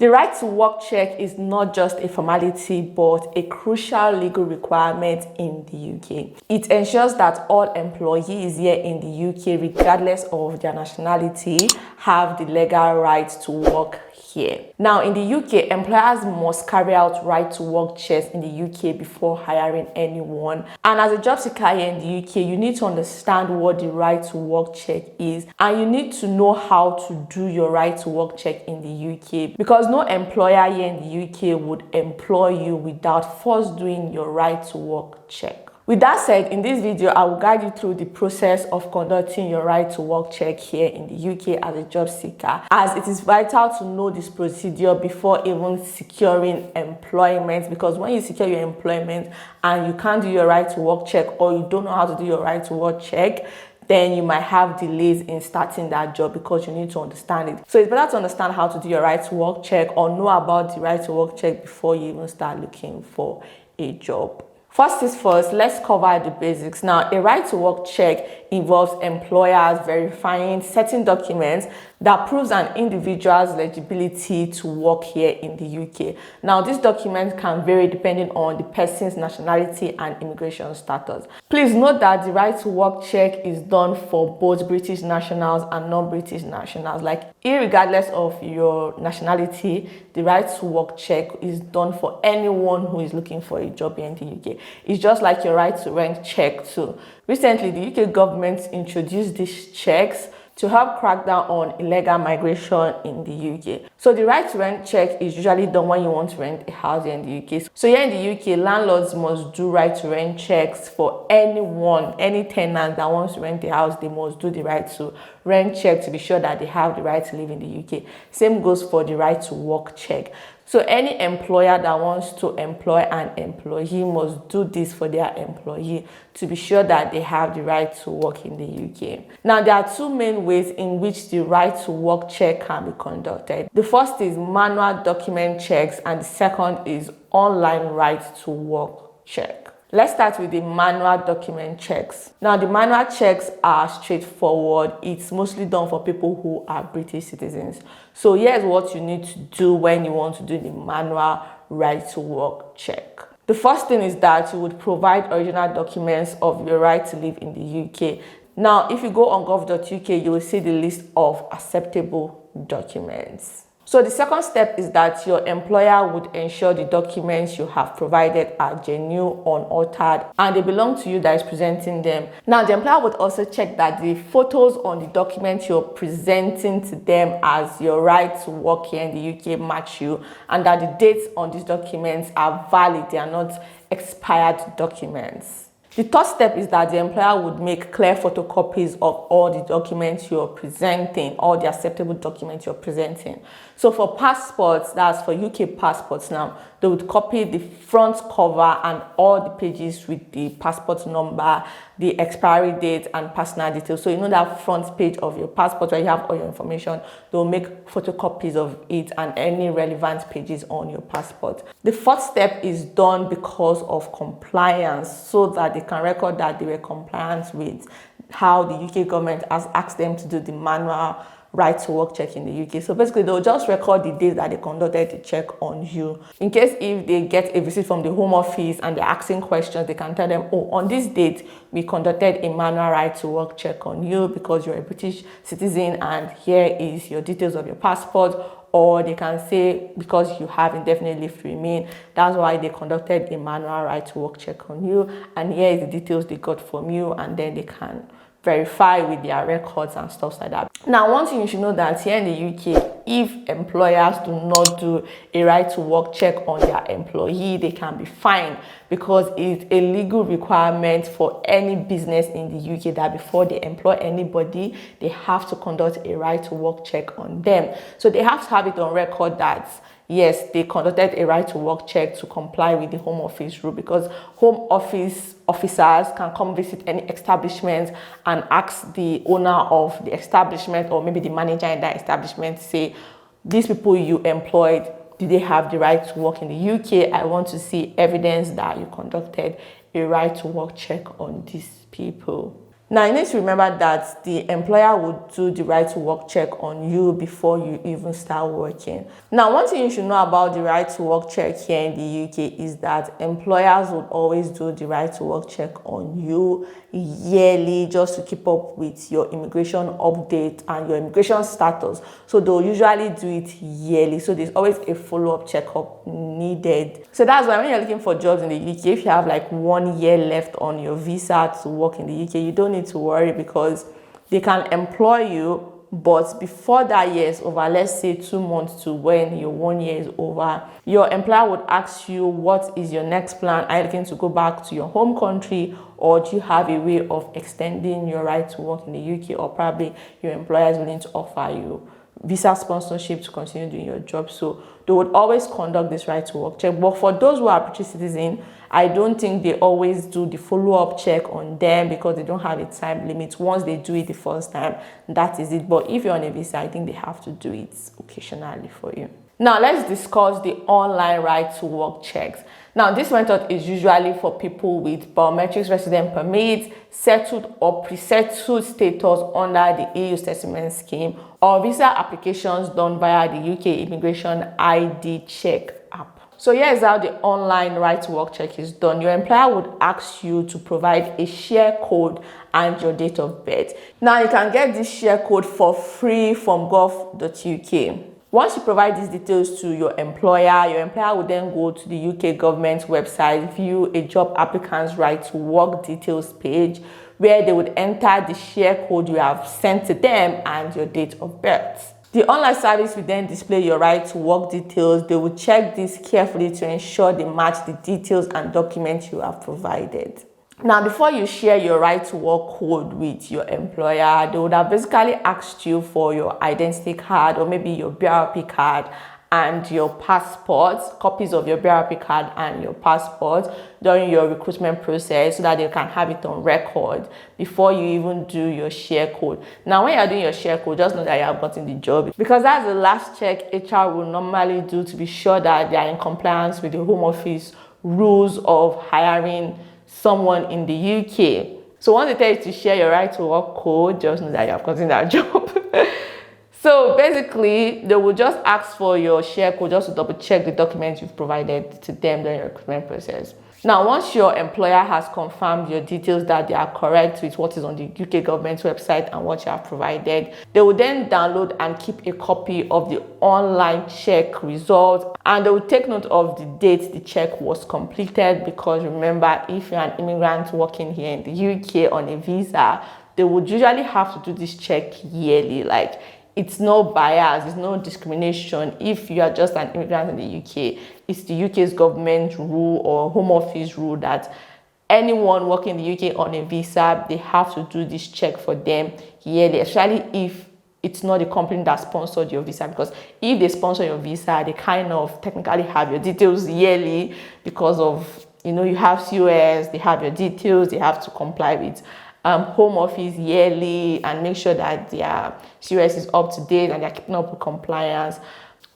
The right to work check is not just a formality but a crucial legal requirement in the UK. It ensures that all employees here in the UK, regardless of their nationality, have the legal right to work here. Now, in the UK, employers must carry out right to work checks in the UK before hiring anyone. And as a job seeker here in the UK, you need to understand what the right to work check is, and you need to know how to do your right to work check in the UK, because no employer here in the UK would employ you without first doing your right to work check. With that said, in this video, I will guide you through the process of conducting your right to work check here in the UK as a job seeker, as it is vital to know this procedure before even securing employment, because when you secure your employment and you can't do your right to work check, or you don't know how to do your right to work check, then you might have delays in starting that job because you need to understand it. So it's better to understand how to do your right to work check or know about the right to work check before you even start looking for a job. First is first, let's cover the basics. Now, a right to work check involves employers verifying certain documents that proves an individual's eligibility to work here in the UK. Now, this document can vary depending on the person's nationality and immigration status. Please note that the right to work check is done for both British nationals and non-British nationals. Like, irregardless of your nationality, the right to work check is done for anyone who is looking for a job here in the UK. It's just like your right to rent check too. Recently, the UK government introduced these checks to help crack down on illegal migration in the UK. So the right to rent check is usually done when you want to rent a house here in the UK. So here in the UK, landlords must do right to rent checks for anyone, any tenant that wants to rent a house. They must do the right to rent check to be sure that they have the right to live in the UK. Same goes for the right to work check. So any employer that wants to employ an employee must do this for their employee to be sure that they have the right to work in the UK. Now, there are two main ways in which the right to work check can be conducted. The first is manual document checks, and the second is online right to work check. Let's start with the manual document checks. Now, the manual checks are straightforward. It's mostly done for people who are British citizens. So here's what you need to do when you want to do the manual right to work check. The first thing is that you would provide original documents of your right to live in the UK. Now, if you go on gov.uk, you will see the list of acceptable documents. So the second step is that your employer would ensure the documents you have provided are genuine, unaltered, and they belong to you that is presenting them. Now, the employer would also check that the photos on the document you're presenting to them as your right to work here in the UK match you, and that the dates on these documents are valid, they are not expired documents. The third step is that the employer would make clear photocopies of all the documents you're presenting, all the acceptable documents you're presenting. So for passports, that's for UK passports now, they would copy the front cover and all the pages with the passport number, the expiry date, and personal details. So you know that front page of your passport where you have all your information, they'll make photocopies of it and any relevant pages on your passport. The fourth step is done because of compliance, so that they can record that they were compliant with how the UK government has asked them to do the manual right to work check in the UK. So basically, they'll just record the date that they conducted the check on you. In case if they get a visit from the Home Office and they're asking questions, they can tell them, oh, on this date, we conducted a manual right to work check on you because you're a British citizen and here is your details of your passport. Or they can say, because you have indefinite leave to remain, that's why they conducted a manual right to work check on you, and here is the details they got from you, and then they can verify with their records and stuff like that. Now, one thing you should know that here in the UK, if employers do not do a right to work check on their employee, they can be fined, because it's a legal requirement for any business in the UK that before they employ anybody, they have to conduct a right to work check on them. So they have to have it on record that yes, they conducted a right to work check to comply with the Home Office rule, because Home Office officers can come visit any establishment and ask the owner of the establishment or maybe the manager in that establishment, say, these people you employed, do they have the right to work in the UK? I want to see evidence that you conducted a right to work check on these people. Now, you need to remember that the employer would do the right to work check on you before you even start working. Now, one thing you should know about the right to work check here in the UK is that employers would always do the right to work check on you yearly, just to keep up with your immigration update and your immigration status. So they'll usually do it yearly. So there's always a follow-up checkup needed. So that's why when you're looking for jobs in the UK, if you have like 1 year left on your visa to work in the UK, you don't need to worry, because they can employ you, but before that year is over, let's say 2 months to when your 1 year is over, your employer would ask you, what is your next plan? Are you looking to go back to your home country, or do you have a way of extending your right to work in the UK, or probably your employer is willing to offer you visa sponsorship to continue doing your job? So they would always conduct this right to work check. But for those who are British citizens, I don't think they always do the follow-up check on them, because they don't have a time limit. Once they do it the first time, that is it. But if you're on a visa, I think they have to do it occasionally for you. Now, let's discuss the online right to work checks. Now, this method is usually for people with biometrics resident permits, settled or pre-settled status under the EU settlement scheme, or visa applications done via the UK Immigration ID Check app. So here's how the online right to work check is done. Your employer would ask you to provide a share code and your date of birth. Now, you can get this share code for free from gov.uk. Once you provide these details to your employer will then go to the UK government website, view a job applicant's right to work details page, where they would enter the share code you have sent to them and your date of birth. The online service will then display your right to work details. They will check this carefully to ensure they match the details and documents you have provided. Now, before you share your right to work code with your employer, they would have basically asked you for your identity card, or maybe your BRP card and your passport, copies of your BRP card and your passport during your recruitment process, so that they can have it on record before you even do your share code. Now, when you're doing your share code, just know that you have gotten the job, because that's the last check HR will normally do to be sure that they are in compliance with the Home Office rules of hiring someone in the UK. So once they tell you to share your right to work code, just know that you have gotten that job. So basically, they will just ask for your share code just to double check the documents you've provided to them during your recruitment process. Now, once your employer has confirmed your details that they are correct with what is on the UK government website and what you have provided, they will then download and keep a copy of the online check result, and they will take note of the date the check was completed, because remember, if you're an immigrant working here in the UK on a visa, they would usually have to do this check yearly. Like, it's no bias, it's no discrimination. If you are just an immigrant in the UK, it's the UK's government rule or Home Office rule that anyone working in the UK on a visa, they have to do this check for them yearly, especially if it's not the company that sponsored your visa. Because if they sponsor your visa, they kind of technically have your details yearly, because of, you have COS, they have your details, they have to comply with Home Office yearly and make sure that their COS is up to date and they're keeping up with compliance.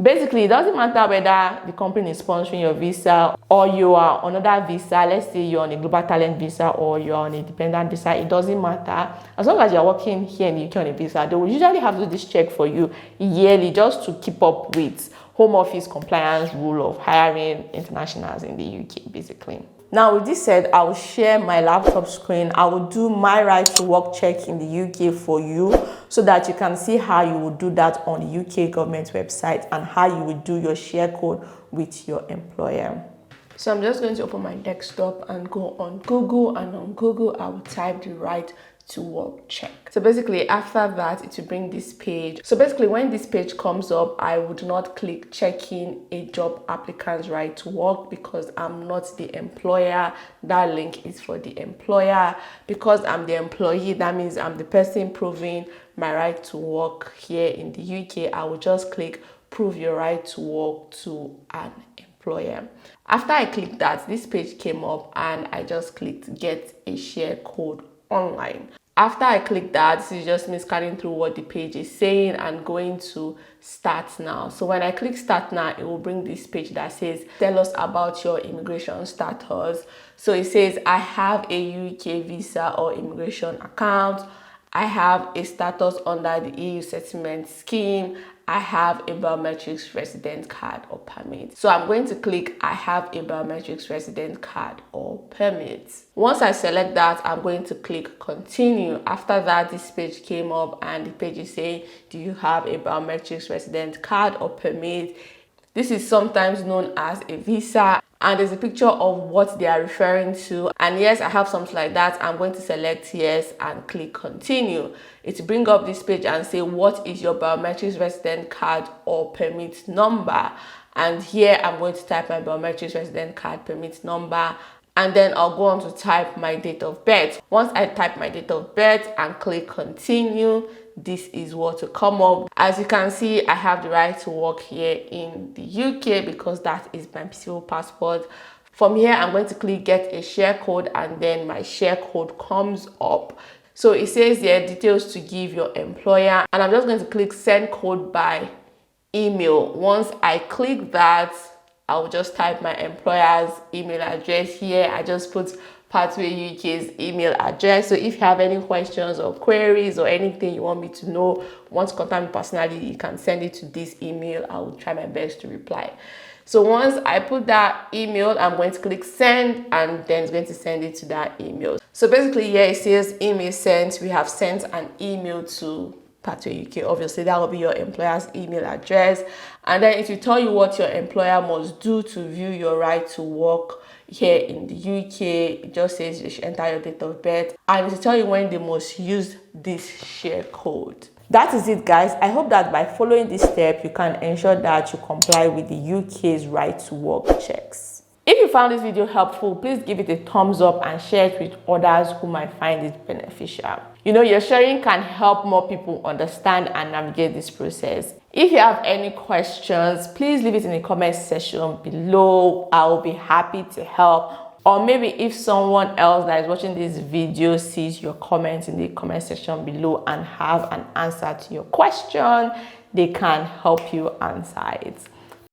Basically, it doesn't matter whether the company is sponsoring your visa or you are on another visa. Let's say you're on a global talent visa or you're on a dependent visa. It doesn't matter. As long as you're working here in the UK on a visa, they will usually have to do this check for you yearly, just to keep up with Home Office compliance rule of hiring internationals in the UK, basically. Now, with this said, I will share my laptop screen. I will do my right to work check in the UK for you, so that you can see how you would do that on the UK government website and how you would do your share code with your employer. So I'm just going to open my desktop and go on Google, and on Google, I will type the right to work check. So basically, after that, it will bring this page. So basically, when this page comes up, I would not click checking a job applicant's right to work, because I'm not the employer. That link is for the employer. Because I'm the employee, that means I'm the person proving my right to work here in the UK. I will just click prove your right to work to an employer. After I clicked that, this page came up and I just clicked get a share code online. After I click that, this is just me scanning through what the page is saying and going to start now. So when I click start now, it will bring this page that says tell us about your immigration status. So it says I have a UK visa or immigration account, I have a status under the EU settlement scheme, I have a biometrics resident card or permit. So I'm going to click I have a biometrics resident card or permit. Once I select that, I'm going to click continue. After that, this page came up and the page is saying, do you have a biometrics resident card or permit? This is sometimes known as a visa, and there's a picture of what they are referring to. And yes, I have something like that. I'm going to select yes and click continue. It will bring up this page and say, what is your biometrics resident card or permit number? And here I'm going to type my biometrics resident card permit number, and then I'll go on to type my date of birth. Once I type my date of birth and click continue, this is what will come up. As you can see, I have the right to work here in the UK because that is my civil passport. From here, I'm going to click get a share code, and then my share code comes up. So it says here details to give your employer, and I'm just going to click send code by email. Once I click that, I'll just type my employer's email address here. I just put Pathway UK's email address. So if you have any questions or queries or anything you want me to know, want to contact me personally, you can send it to this email. I will try my best to reply. So once I put that email, I'm going to click send, and then it's going to send it to that email. So basically, here it says email sent. We have sent an email to Pathway UK. Obviously, that will be your employer's email address. And then it will tell you what your employer must do to view your right to work here in the UK. It just says you should enter your date of birth, and it will tell you when they must use this share code. That is it, guys. I hope that by following this step, you can ensure that you comply with the UK's right to work checks. If you found this video helpful, please give it a thumbs up and share it with others who might find it beneficial. You know, your sharing can help more people understand and navigate this process. If you have any questions, please leave it in the comment section below. I will be happy to help. Or maybe if someone else that is watching this video sees your comment in the comment section below and have an answer to your question, they can help you answer it.